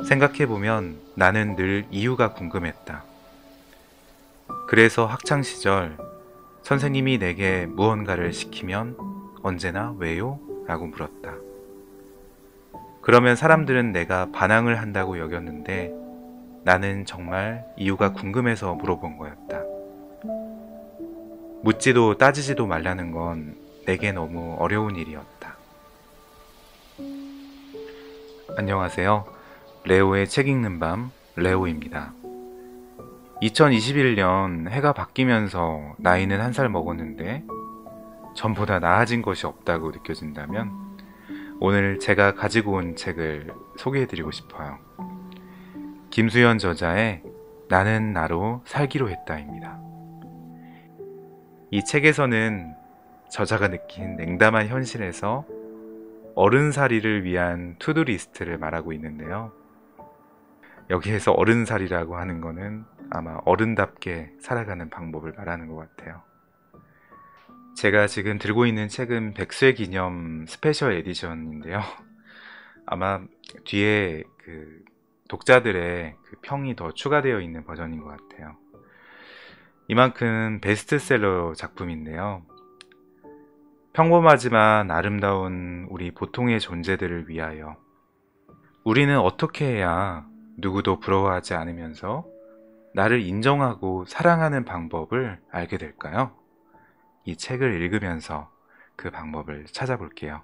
생각해보면 나는 늘 이유가 궁금했다. 그래서 학창시절 선생님이 내게 무언가를 시키면 언제나 왜요? 라고 물었다. 그러면 사람들은 내가 반항을 한다고 여겼는데 나는 정말 이유가 궁금해서 물어본 거였다. 묻지도 따지지도 말라는 건 내게 너무 어려운 일이었다. 안녕하세요. 레오의 책 읽는 밤, 레오입니다. 2021년 해가 바뀌면서 나이는 1살 먹었는데 전보다 나아진 것이 없다고 느껴진다면 오늘 제가 가지고 온 책을 소개해드리고 싶어요. 김수현 저자의 나는 나로 살기로 했다입니다. 이 책에서는 저자가 느낀 냉담한 현실에서 어른살이를 위한 투두리스트를 말하고 있는데요. 여기에서 어른살이라고 하는 거는 아마 어른답게 살아가는 방법을 말하는 것 같아요. 제가 지금 들고 있는 책은 100세 기념 스페셜 에디션인데요. 아마 뒤에 독자들의 평이 더 추가되어 있는 버전인 것 같아요. 이만큼 베스트셀러 작품인데요. 평범하지만 아름다운 우리 보통의 존재들을 위하여 우리는 어떻게 해야 누구도 부러워하지 않으면서 나를 인정하고 사랑하는 방법을 알게 될까요? 이 책을 읽으면서 그 방법을 찾아볼게요.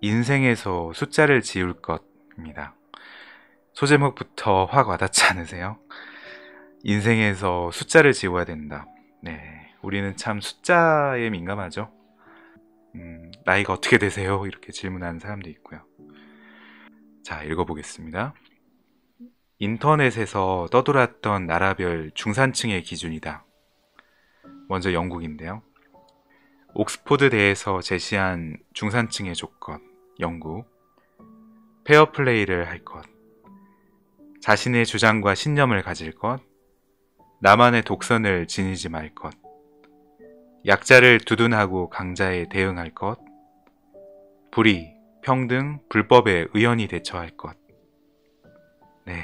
인생에서 숫자를 지울 것입니다. 소제목부터 확 와닿지 않으세요? 인생에서 숫자를 지워야 된다. 네, 우리는 참 숫자에 민감하죠. 나이가 어떻게 되세요? 이렇게 질문하는 사람도 있고요. 자, 읽어보겠습니다. 인터넷에서 떠돌았던 나라별 중산층의 기준이다. 먼저 영국인데요. 옥스포드대에서 제시한 중산층의 조건, 영국. 페어플레이를 할 것, 자신의 주장과 신념을 가질 것, 나만의 독선을 지니지 말 것, 약자를 두둔하고 강자에 대응할 것, 불의, 평등, 불법에 의연히 대처할 것. 네,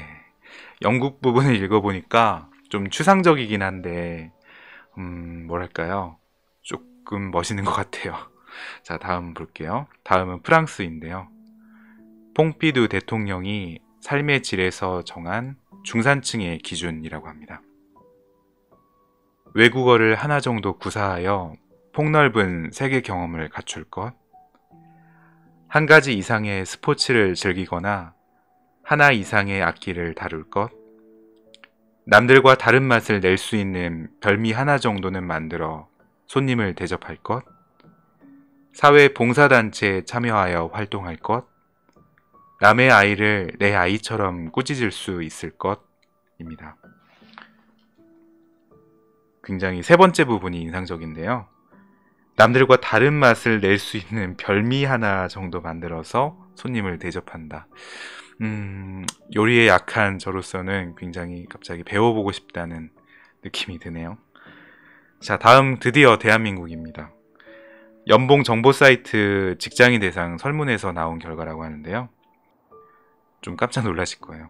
영국 부분을 읽어보니까 좀 추상적이긴 한데 뭐랄까요, 조금 멋있는 것 같아요. 자, 다음 볼게요. 다음은 프랑스인데요. 퐁피두 대통령이 삶의 질에서 정한 중산층의 기준이라고 합니다. 외국어를 하나 정도 구사하여 폭넓은 세계 경험을 갖출 것, 한 가지 이상의 스포츠를 즐기거나 하나 이상의 악기를 다룰 것, 남들과 다른 맛을 낼 수 있는 별미 하나 정도는 만들어 손님을 대접할 것, 사회 봉사단체에 참여하여 활동할 것, 남의 아이를 내 아이처럼 꾸짖을 수 있을 것입니다. 굉장히 세 번째 부분이 인상적인데요. 남들과 다른 맛을 낼 수 있는 별미 하나 정도 만들어서 손님을 대접한다. 요리에 약한 저로서는 굉장히 갑자기 배워보고 싶다는 느낌이 드네요. 자, 다음 드디어 대한민국입니다. 연봉 정보 사이트 직장인 대상 설문에서 나온 결과라고 하는데요. 좀 깜짝 놀라실 거예요.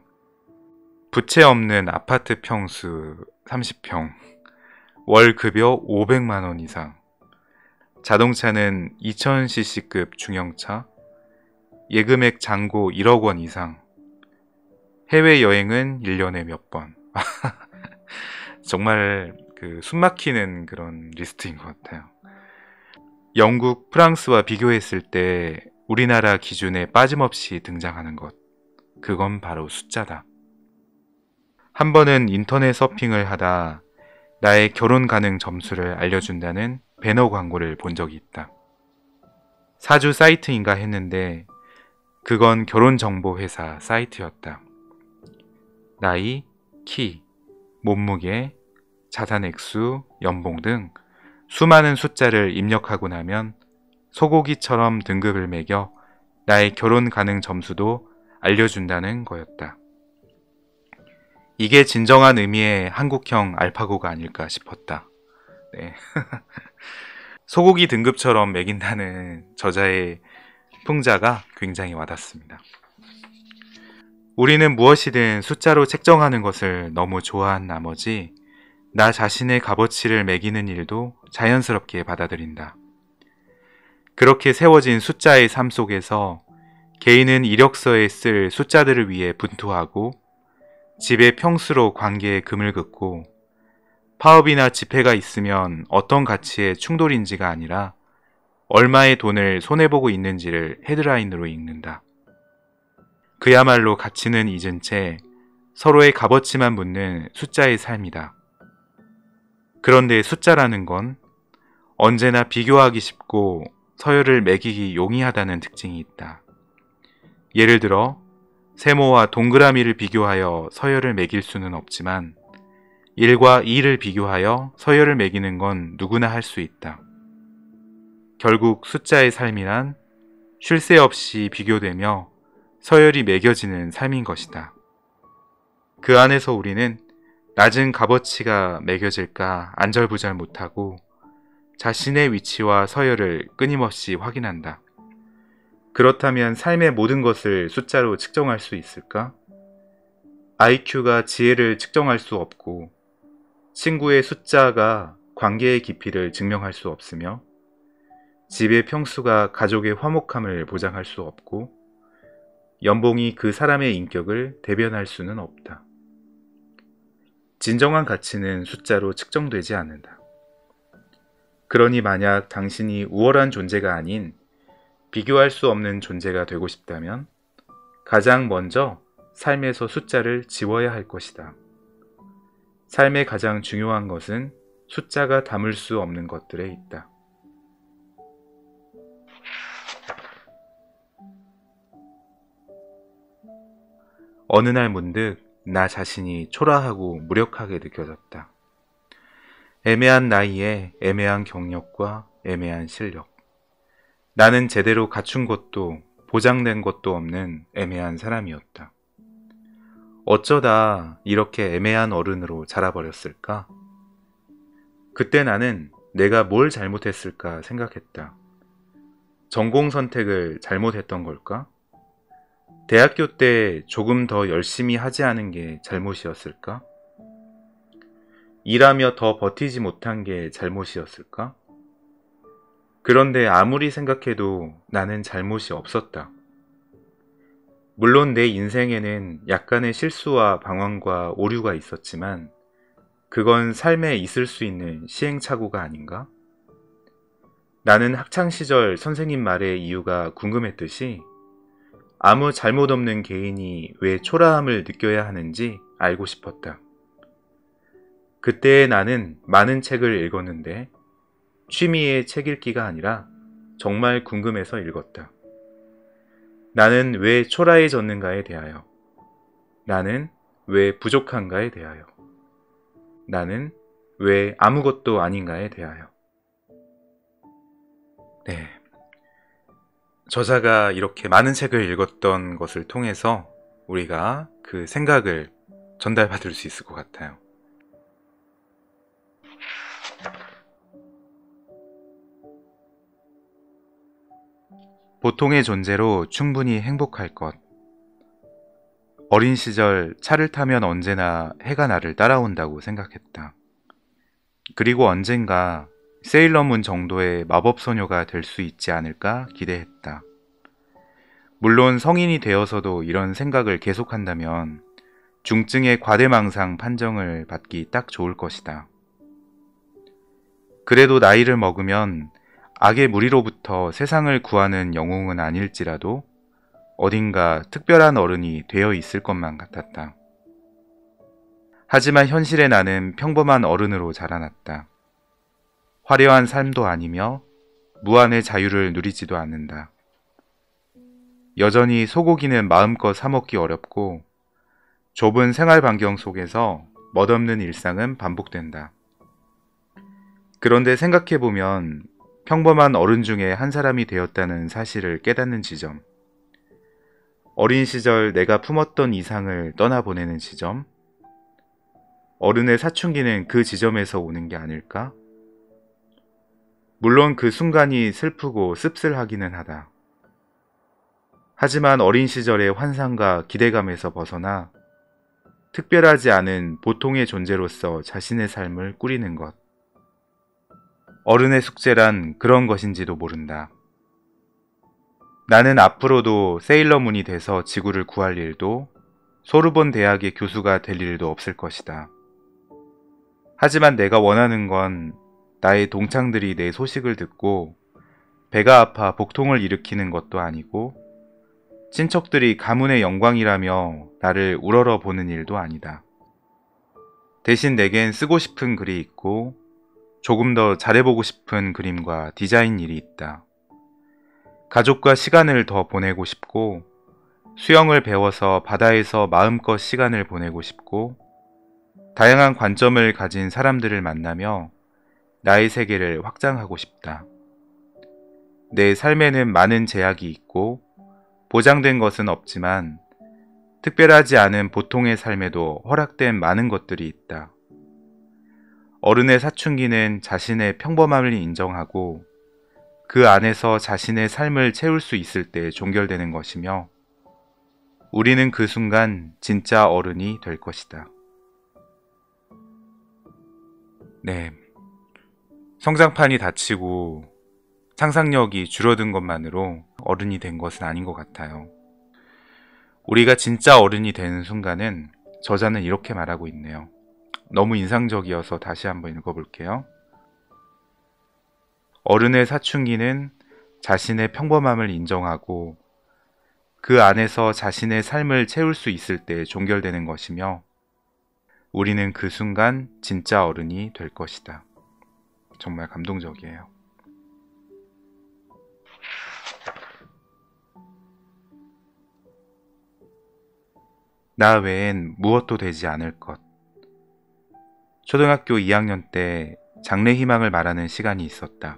부채 없는 아파트 평수 30평, 월 급여 500만원 이상, 자동차는 2000cc급 중형차, 예금액 잔고 1억 원 이상, 해외여행은 1년에 몇 번. 정말 숨막히는 그런 리스트인 것 같아요. 영국, 프랑스와 비교했을 때 우리나라 기준에 빠짐없이 등장하는 것, 그건 바로 숫자다. 한 번은 인터넷 서핑을 하다 나의 결혼 가능 점수를 알려준다는 배너 광고를 본 적이 있다. 사주 사이트인가 했는데 그건 결혼정보회사 사이트였다. 나이, 키, 몸무게, 자산 액수, 연봉 등 수많은 숫자를 입력하고 나면 소고기처럼 등급을 매겨 나의 결혼 가능 점수도 알려준다는 거였다. 이게 진정한 의미의 한국형 알파고가 아닐까 싶었다. 네. 소고기 등급처럼 매긴다는 저자의 풍자가 굉장히 와닿습니다. 우리는 무엇이든 숫자로 책정하는 것을 너무 좋아한 나머지 나 자신의 값어치를 매기는 일도 자연스럽게 받아들인다. 그렇게 세워진 숫자의 삶 속에서 개인은 이력서에 쓸 숫자들을 위해 분투하고 집의 평수로 관계에 금을 긋고 파업이나 집회가 있으면 어떤 가치의 충돌인지가 아니라 얼마의 돈을 손해보고 있는지를 헤드라인으로 읽는다. 그야말로 가치는 잊은 채 서로의 값어치만 묻는 숫자의 삶이다. 그런데 숫자라는 건 언제나 비교하기 쉽고 서열을 매기기 용이하다는 특징이 있다. 예를 들어 세모와 동그라미를 비교하여 서열을 매길 수는 없지만 1과 2를 비교하여 서열을 매기는 건 누구나 할 수 있다. 결국 숫자의 삶이란 쉴 새 없이 비교되며 서열이 매겨지는 삶인 것이다. 그 안에서 우리는 낮은 값어치가 매겨질까 안절부절 못하고 자신의 위치와 서열을 끊임없이 확인한다. 그렇다면 삶의 모든 것을 숫자로 측정할 수 있을까? IQ가 지혜를 측정할 수 없고 친구의 숫자가 관계의 깊이를 증명할 수 없으며 집의 평수가 가족의 화목함을 보장할 수 없고 연봉이 그 사람의 인격을 대변할 수는 없다. 진정한 가치는 숫자로 측정되지 않는다. 그러니 만약 당신이 우월한 존재가 아닌 비교할 수 없는 존재가 되고 싶다면 가장 먼저 삶에서 숫자를 지워야 할 것이다. 삶의 가장 중요한 것은 숫자가 담을 수 없는 것들에 있다. 어느 날 문득 나 자신이 초라하고 무력하게 느껴졌다. 애매한 나이에 애매한 경력과 애매한 실력. 나는 제대로 갖춘 것도 보장된 것도 없는 애매한 사람이었다. 어쩌다 이렇게 애매한 어른으로 자라버렸을까? 그때 나는 내가 뭘 잘못했을까 생각했다. 전공 선택을 잘못했던 걸까? 대학교 때 조금 더 열심히 하지 않은 게 잘못이었을까? 일하며 더 버티지 못한 게 잘못이었을까? 그런데 아무리 생각해도 나는 잘못이 없었다. 물론 내 인생에는 약간의 실수와 방황과 오류가 있었지만 그건 삶에 있을 수 있는 시행착오가 아닌가? 나는 학창시절 선생님 말의 이유가 궁금했듯이 아무 잘못 없는 개인이 왜 초라함을 느껴야 하는지 알고 싶었다. 그때 나는 많은 책을 읽었는데 취미의 책 읽기가 아니라 정말 궁금해서 읽었다. 나는 왜 초라해졌는가에 대하여, 나는 왜 부족한가에 대하여, 나는 왜 아무것도 아닌가에 대하여. 네, 저자가 이렇게 많은 책을 읽었던 것을 통해서 우리가 그 생각을 전달받을 수 있을 것 같아요. 보통의 존재로 충분히 행복할 것. 어린 시절 차를 타면 언제나 해가 나를 따라온다고 생각했다. 그리고 언젠가 세일러문 정도의 마법소녀가 될 수 있지 않을까 기대했다. 물론 성인이 되어서도 이런 생각을 계속한다면 중증의 과대망상 판정을 받기 딱 좋을 것이다. 그래도 나이를 먹으면 악의 무리로부터 세상을 구하는 영웅은 아닐지라도 어딘가 특별한 어른이 되어 있을 것만 같았다. 하지만 현실의 나는 평범한 어른으로 자라났다. 화려한 삶도 아니며 무한의 자유를 누리지도 않는다. 여전히 소고기는 마음껏 사먹기 어렵고 좁은 생활 반경 속에서 멋없는 일상은 반복된다. 그런데 생각해보면 평범한 어른 중에 한 사람이 되었다는 사실을 깨닫는 지점, 어린 시절 내가 품었던 이상을 떠나보내는 지점, 어른의 사춘기는 그 지점에서 오는 게 아닐까? 물론 그 순간이 슬프고 씁쓸하기는 하다. 하지만 어린 시절의 환상과 기대감에서 벗어나 특별하지 않은 보통의 존재로서 자신의 삶을 꾸리는 것. 어른의 숙제란 그런 것인지도 모른다. 나는 앞으로도 세일러문이 돼서 지구를 구할 일도 소르본 대학의 교수가 될 일도 없을 것이다. 하지만 내가 원하는 건 나의 동창들이 내 소식을 듣고 배가 아파 복통을 일으키는 것도 아니고 친척들이 가문의 영광이라며 나를 우러러 보는 일도 아니다. 대신 내겐 쓰고 싶은 글이 있고 조금 더 잘해보고 싶은 그림과 디자인 일이 있다. 가족과 시간을 더 보내고 싶고 수영을 배워서 바다에서 마음껏 시간을 보내고 싶고 다양한 관점을 가진 사람들을 만나며 나의 세계를 확장하고 싶다. 내 삶에는 많은 제약이 있고 보장된 것은 없지만 특별하지 않은 보통의 삶에도 허락된 많은 것들이 있다. 어른의 사춘기는 자신의 평범함을 인정하고 그 안에서 자신의 삶을 채울 수 있을 때 종결되는 것이며 우리는 그 순간 진짜 어른이 될 것이다. 네. 성장판이 닫히고 상상력이 줄어든 것만으로 어른이 된 것은 아닌 것 같아요. 우리가 진짜 어른이 되는 순간은 저자는 이렇게 말하고 있네요. 너무 인상적이어서 다시 한번 읽어볼게요. 어른의 사춘기는 자신의 평범함을 인정하고 그 안에서 자신의 삶을 채울 수 있을 때 종결되는 것이며 우리는 그 순간 진짜 어른이 될 것이다. 정말 감동적이에요. 나 외엔 무엇도 되지 않을 것. 초등학교 2학년 때 장래 희망을 말하는 시간이 있었다.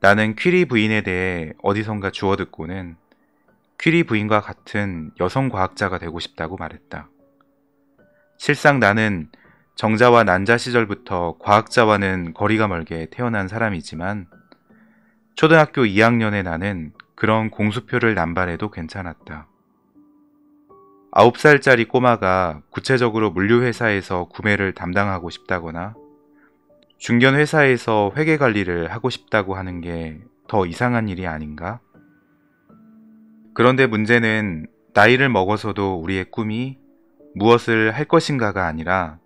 나는 퀴리 부인에 대해 어디선가 주워 듣고는 퀴리 부인과 같은 여성 과학자가 되고 싶다고 말했다. 실상 나는 정자와 난자 시절부터 과학자와는 거리가 멀게 태어난 사람이지만 초등학교 2학년의 나는 그런 공수표를 남발해도 괜찮았다. 9살짜리 꼬마가 구체적으로 물류회사에서 구매를 담당하고 싶다거나 중견 회사에서 회계 관리를 하고 싶다고 하는 게 더 이상한 일이 아닌가? 그런데 문제는 나이를 먹어서도 우리의 꿈이 무엇을 할 것인가가 아니라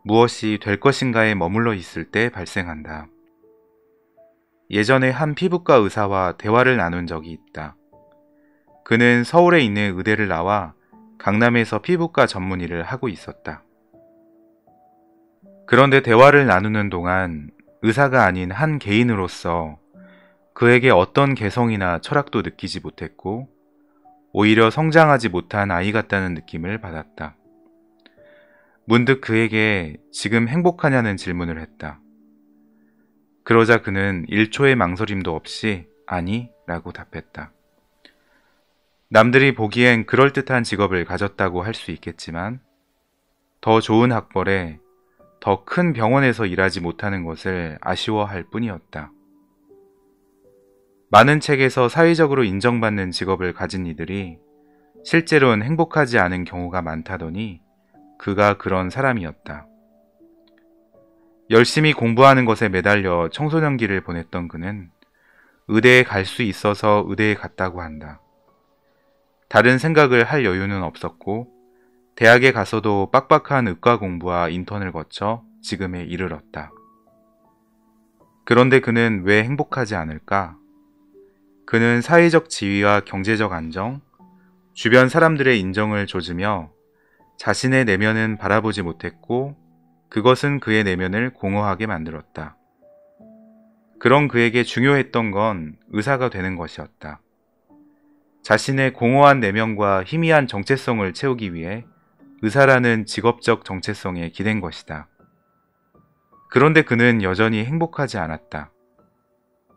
무엇이 될 것인가에 머물러 있을 때 발생한다. 예전에 한 피부과 의사와 대화를 나눈 적이 있다. 그는 서울에 있는 의대를 나와 강남에서 피부과 전문 일을 하고 있었다. 그런데 대화를 나누는 동안 의사가 아닌 한 개인으로서 그에게 어떤 개성이나 철학도 느끼지 못했고 오히려 성장하지 못한 아이 같다는 느낌을 받았다. 문득 그에게 지금 행복하냐는 질문을 했다. 그러자 그는 1초의 망설임도 없이 아니 라고 답했다. 남들이 보기엔 그럴듯한 직업을 가졌다고 할 수 있겠지만 더 좋은 학벌에 더 큰 병원에서 일하지 못하는 것을 아쉬워할 뿐이었다. 많은 책에서 사회적으로 인정받는 직업을 가진 이들이 실제로는 행복하지 않은 경우가 많다더니 그가 그런 사람이었다. 열심히 공부하는 것에 매달려 청소년기를 보냈던 그는 의대에 갈 수 있어서 의대에 갔다고 한다. 다른 생각을 할 여유는 없었고 대학에 가서도 빡빡한 의과 공부와 인턴을 거쳐 지금에 이르렀다. 그런데 그는 왜 행복하지 않을까? 그는 사회적 지위와 경제적 안정, 주변 사람들의 인정을 조으며 자신의 내면은 바라보지 못했고 그것은 그의 내면을 공허하게 만들었다. 그런 그에게 중요했던 건 의사가 되는 것이었다. 자신의 공허한 내면과 희미한 정체성을 채우기 위해 의사라는 직업적 정체성에 기댄 것이다. 그런데 그는 여전히 행복하지 않았다.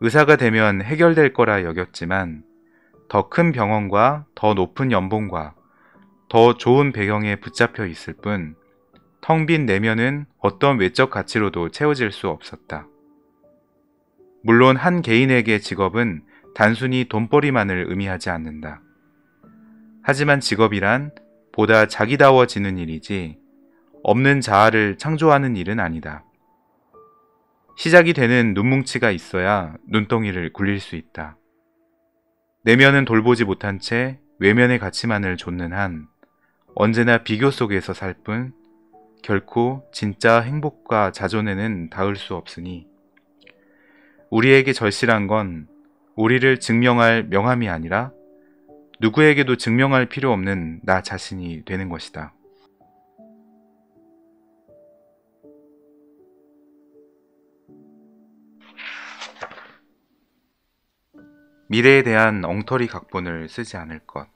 의사가 되면 해결될 거라 여겼지만 더 큰 병원과 더 높은 연봉과 더 좋은 배경에 붙잡혀 있을 뿐 텅 빈 내면은 어떤 외적 가치로도 채워질 수 없었다. 물론 한 개인에게 직업은 단순히 돈벌이만을 의미하지 않는다. 하지만 직업이란 보다 자기다워지는 일이지 없는 자아를 창조하는 일은 아니다. 시작이 되는 눈뭉치가 있어야 눈덩이를 굴릴 수 있다. 내면은 돌보지 못한 채 외면의 가치만을 좇는 한 언제나 비교 속에서 살 뿐 결코 진짜 행복과 자존에는 닿을 수 없으니 우리에게 절실한 건 우리를 증명할 명함이 아니라 누구에게도 증명할 필요 없는 나 자신이 되는 것이다. 미래에 대한 엉터리 각본을 쓰지 않을 것.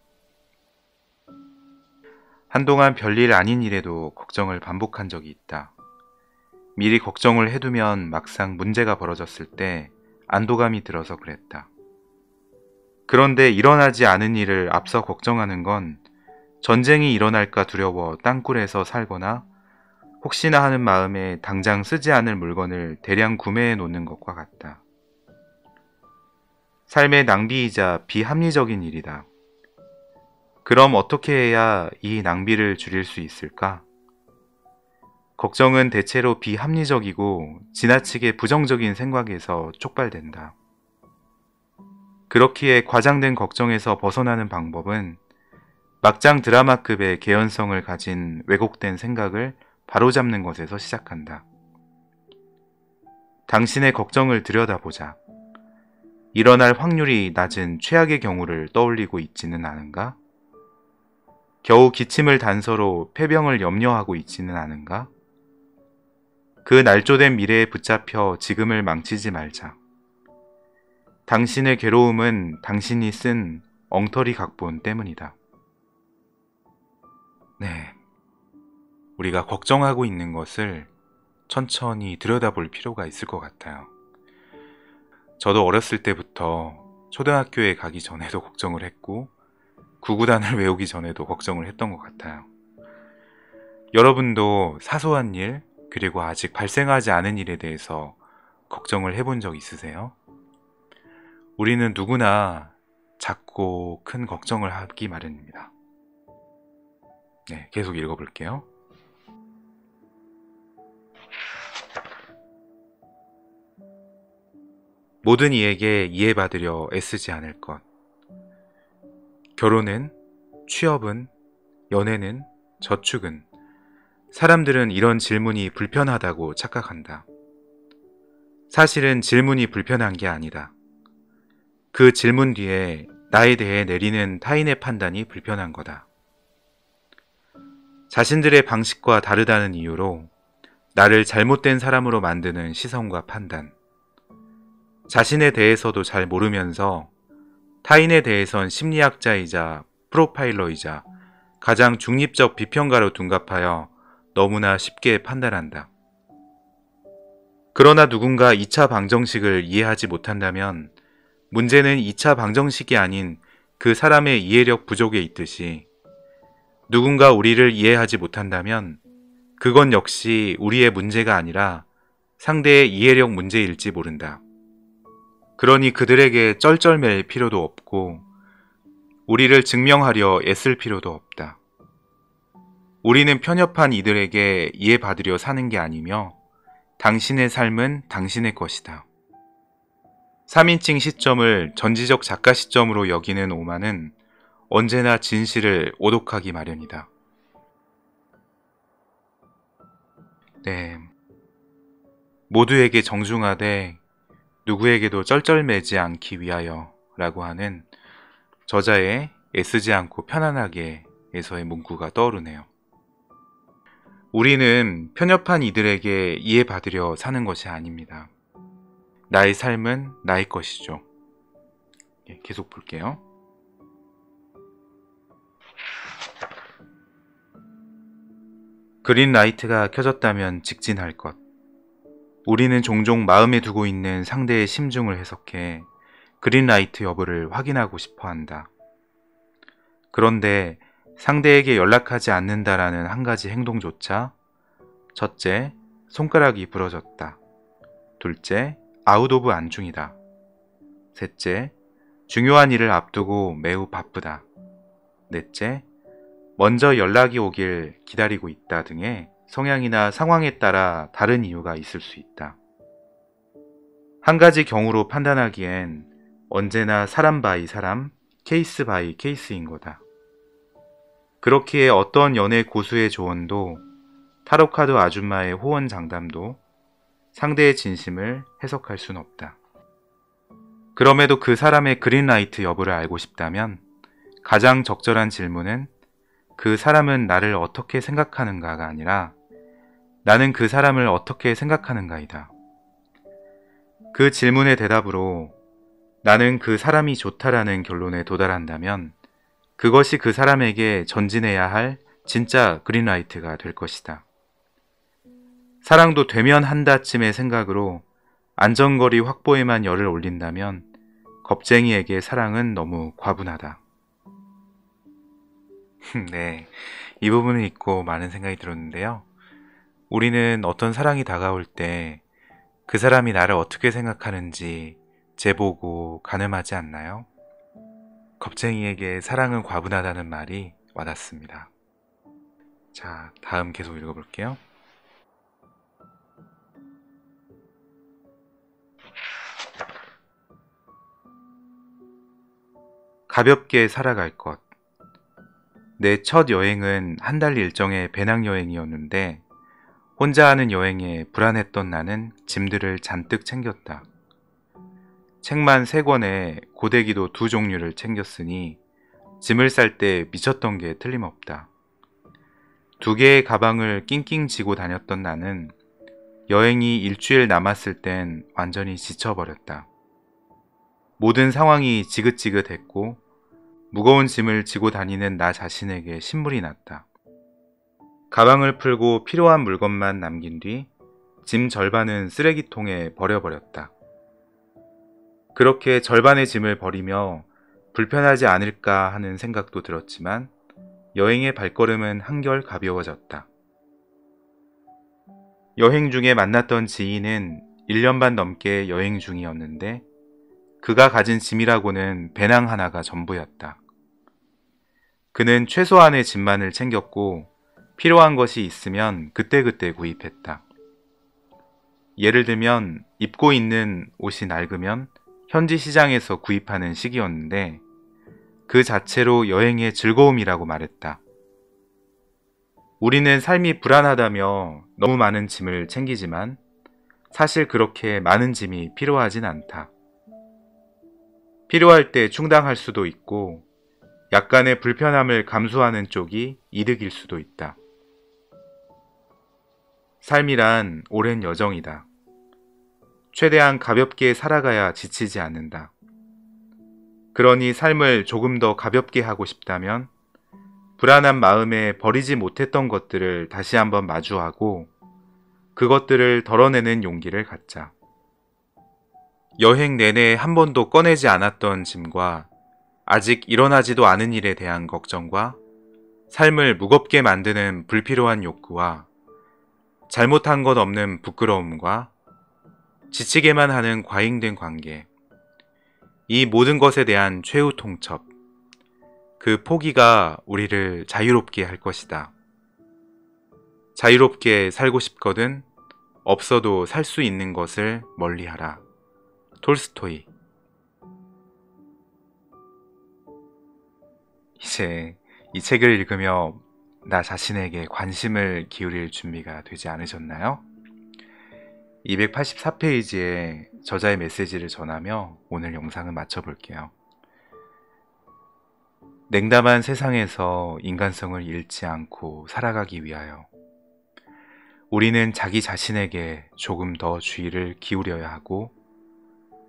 한동안 별일 아닌 일에도 걱정을 반복한 적이 있다. 미리 걱정을 해두면 막상 문제가 벌어졌을 때 안도감이 들어서 그랬다. 그런데 일어나지 않은 일을 앞서 걱정하는 건 전쟁이 일어날까 두려워 땅굴에서 살거나 혹시나 하는 마음에 당장 쓰지 않을 물건을 대량 구매해 놓는 것과 같다. 삶의 낭비이자 비합리적인 일이다. 그럼 어떻게 해야 이 낭비를 줄일 수 있을까? 걱정은 대체로 비합리적이고 지나치게 부정적인 생각에서 촉발된다. 그렇기에 과장된 걱정에서 벗어나는 방법은 막장 드라마급의 개연성을 가진 왜곡된 생각을 바로잡는 것에서 시작한다. 당신의 걱정을 들여다보자. 일어날 확률이 낮은 최악의 경우를 떠올리고 있지는 않은가? 겨우 기침을 단서로 폐병을 염려하고 있지는 않은가? 그 날조된 미래에 붙잡혀 지금을 망치지 말자. 당신의 괴로움은 당신이 쓴 엉터리 각본 때문이다. 네. 우리가 걱정하고 있는 것을 천천히 들여다볼 필요가 있을 것 같아요. 저도 어렸을 때부터 초등학교에 가기 전에도 걱정을 했고 구구단을 외우기 전에도 걱정을 했던 것 같아요. 여러분도 사소한 일 그리고 아직 발생하지 않은 일에 대해서 걱정을 해본 적 있으세요? 우리는 누구나 작고 큰 걱정을 하기 마련입니다. 네, 계속 읽어볼게요. 모든 이에게 이해받으려 애쓰지 않을 것. 결혼은, 취업은, 연애는, 저축은 사람들은 이런 질문이 불편하다고 착각한다. 사실은 질문이 불편한 게 아니다. 그 질문 뒤에 나에 대해 내리는 타인의 판단이 불편한 거다. 자신들의 방식과 다르다는 이유로 나를 잘못된 사람으로 만드는 시선과 판단. 자신에 대해서도 잘 모르면서 타인에 대해선 심리학자이자 프로파일러이자 가장 중립적 비평가로 둔갑하여 너무나 쉽게 판단한다. 그러나 누군가 2차 방정식을 이해하지 못한다면 문제는 2차 방정식이 아닌 그 사람의 이해력 부족에 있듯이 누군가 우리를 이해하지 못한다면 그건 역시 우리의 문제가 아니라 상대의 이해력 문제일지 모른다. 그러니 그들에게 쩔쩔맬 필요도 없고 우리를 증명하려 애쓸 필요도 없다. 우리는 편협한 이들에게 이해받으려 사는 게 아니며 당신의 삶은 당신의 것이다. 3인칭 시점을 전지적 작가 시점으로 여기는 오만은 언제나 진실을 오독하기 마련이다. 네. 모두에게 정중하되 누구에게도 쩔쩔매지 않기 위하여 라고 하는 저자의 애쓰지 않고 편안하게 에서의 문구가 떠오르네요. 우리는 편협한 이들에게 이해받으려 사는 것이 아닙니다. 나의 삶은 나의 것이죠. 계속 볼게요. 그린 라이트가 켜졌다면 직진할 것. 우리는 종종 마음에 두고 있는 상대의 심중을 해석해 그린 라이트 여부를 확인하고 싶어 한다. 그런데 상대에게 연락하지 않는다라는 한 가지 행동조차 첫째, 손가락이 부러졌다. 둘째, 아웃 오브 안중이다. 셋째, 중요한 일을 앞두고 매우 바쁘다. 넷째, 먼저 연락이 오길 기다리고 있다 등의 성향이나 상황에 따라 다른 이유가 있을 수 있다. 한 가지 경우로 판단하기엔 언제나 사람 바이 사람, 케이스 바이 케이스인 거다. 그렇기에 어떤 연애 고수의 조언도 타로카드 아줌마의 호언 장담도 상대의 진심을 해석할 순 없다. 그럼에도 그 사람의 그린라이트 여부를 알고 싶다면 가장 적절한 질문은 그 사람은 나를 어떻게 생각하는가가 아니라 나는 그 사람을 어떻게 생각하는가이다. 그 질문의 대답으로 나는 그 사람이 좋다라는 결론에 도달한다면 그것이 그 사람에게 전진해야 할 진짜 그린라이트가 될 것이다. 사랑도 되면 한다쯤의 생각으로 안전거리 확보에만 열을 올린다면 겁쟁이에게 사랑은 너무 과분하다. 네, 이 부분을 읽고 많은 생각이 들었는데요. 우리는 어떤 사랑이 다가올 때 그 사람이 나를 어떻게 생각하는지 재보고 가늠하지 않나요? 겁쟁이에게 사랑은 과분하다는 말이 와닿습니다. 자, 다음 계속 읽어볼게요. 가볍게 살아갈 것. 내 첫 여행은 한 달 일정의 배낭여행이었는데 혼자 하는 여행에 불안했던 나는 짐들을 잔뜩 챙겼다. 책만 3권에 고데기도 2종류를 챙겼으니 짐을 쌀 때 미쳤던 게 틀림없다. 2개의 가방을 낑낑 지고 다녔던 나는 여행이 일주일 남았을 땐 완전히 지쳐버렸다. 모든 상황이 지긋지긋했고 무거운 짐을 지고 다니는 나 자신에게 신물이 났다. 가방을 풀고 필요한 물건만 남긴 뒤 짐 절반은 쓰레기통에 버려버렸다. 그렇게 절반의 짐을 버리며 불편하지 않을까 하는 생각도 들었지만 여행의 발걸음은 한결 가벼워졌다. 여행 중에 만났던 지인은 1년 반 넘게 여행 중이었는데 그가 가진 짐이라고는 배낭 하나가 전부였다. 그는 최소한의 짐만을 챙겼고 필요한 것이 있으면 그때그때 구입했다. 예를 들면 입고 있는 옷이 낡으면 현지 시장에서 구입하는 시기였는데 그 자체로 여행의 즐거움이라고 말했다. 우리는 삶이 불안하다며 너무 많은 짐을 챙기지만 사실 그렇게 많은 짐이 필요하진 않다. 필요할 때 충당할 수도 있고 약간의 불편함을 감수하는 쪽이 이득일 수도 있다. 삶이란 오랜 여정이다. 최대한 가볍게 살아가야 지치지 않는다. 그러니 삶을 조금 더 가볍게 하고 싶다면 불안한 마음에 버리지 못했던 것들을 다시 한번 마주하고 그것들을 덜어내는 용기를 갖자. 여행 내내 한 번도 꺼내지 않았던 짐과 아직 일어나지도 않은 일에 대한 걱정과 삶을 무겁게 만드는 불필요한 욕구와 잘못한 것 없는 부끄러움과 지치게만 하는 과잉된 관계, 이 모든 것에 대한 최후 통첩, 그 포기가 우리를 자유롭게 할 것이다. 자유롭게 살고 싶거든 없어도 살 수 있는 것을 멀리하라. 톨스토이. 이제 이 책을 읽으며 나 자신에게 관심을 기울일 준비가 되지 않으셨나요? 284페이지에 저자의 메시지를 전하며 오늘 영상을 마쳐볼게요. 냉담한 세상에서 인간성을 잃지 않고 살아가기 위하여 우리는 자기 자신에게 조금 더 주의를 기울여야 하고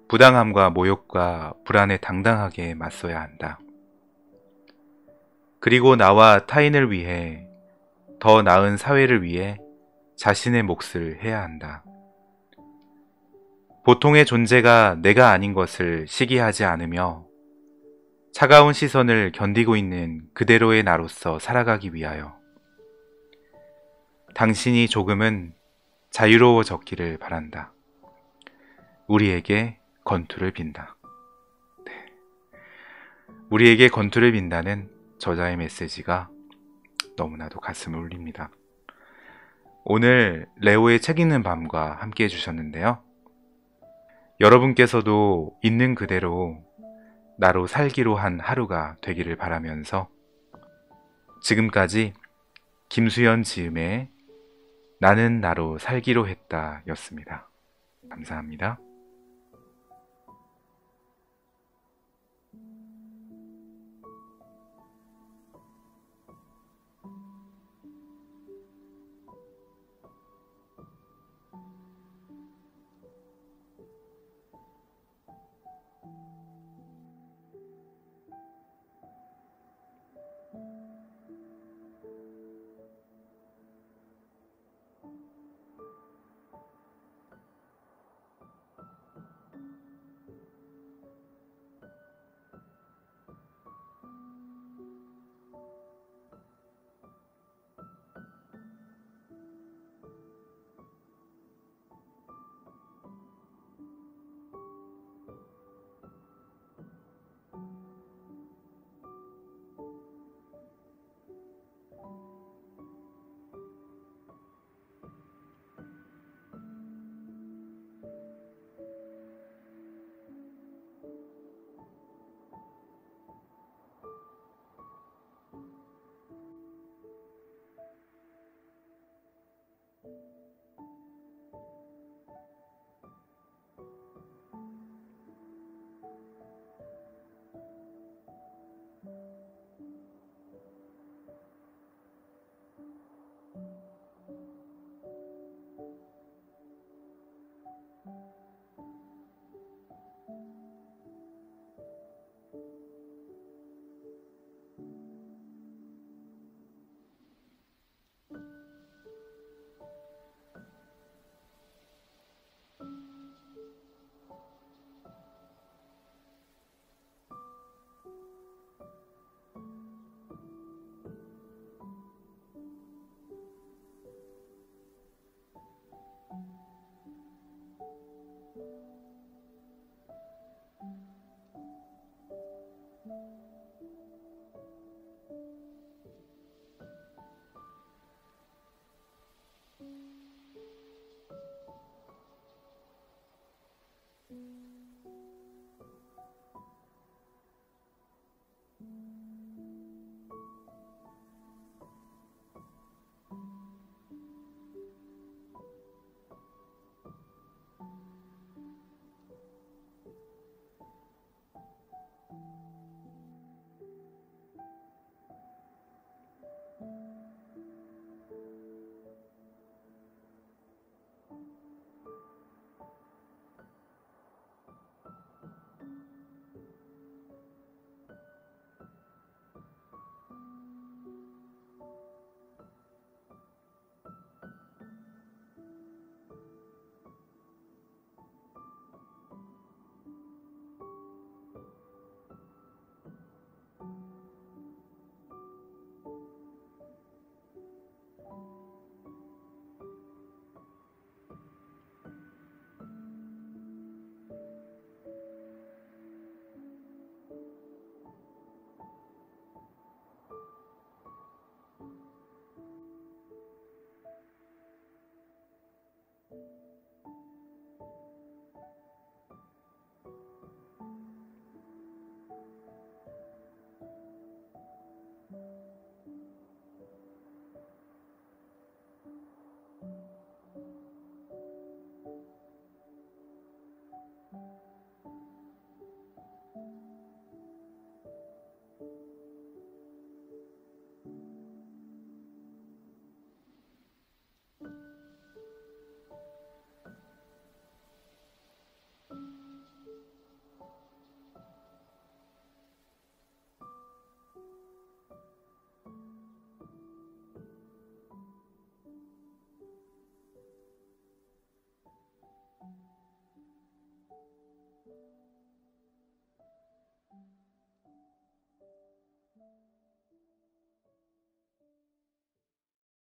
부당함과 모욕과 불안에 당당하게 맞서야 한다. 그리고 나와 타인을 위해 더 나은 사회를 위해 자신의 몫을 해야 한다. 보통의 존재가 내가 아닌 것을 시기하지 않으며 차가운 시선을 견디고 있는 그대로의 나로서 살아가기 위하여 당신이 조금은 자유로워졌기를 바란다. 우리에게 건투를 빈다. 네. 우리에게 건투를 빈다는 저자의 메시지가 너무나도 가슴을 울립니다. 오늘 레오의 책 읽는 밤과 함께 해주셨는데요. 여러분께서도 있는 그대로 나로 살기로 한 하루가 되기를 바라면서 지금까지 김수연 지음의 나는 나로 살기로 했다 였습니다. 감사합니다.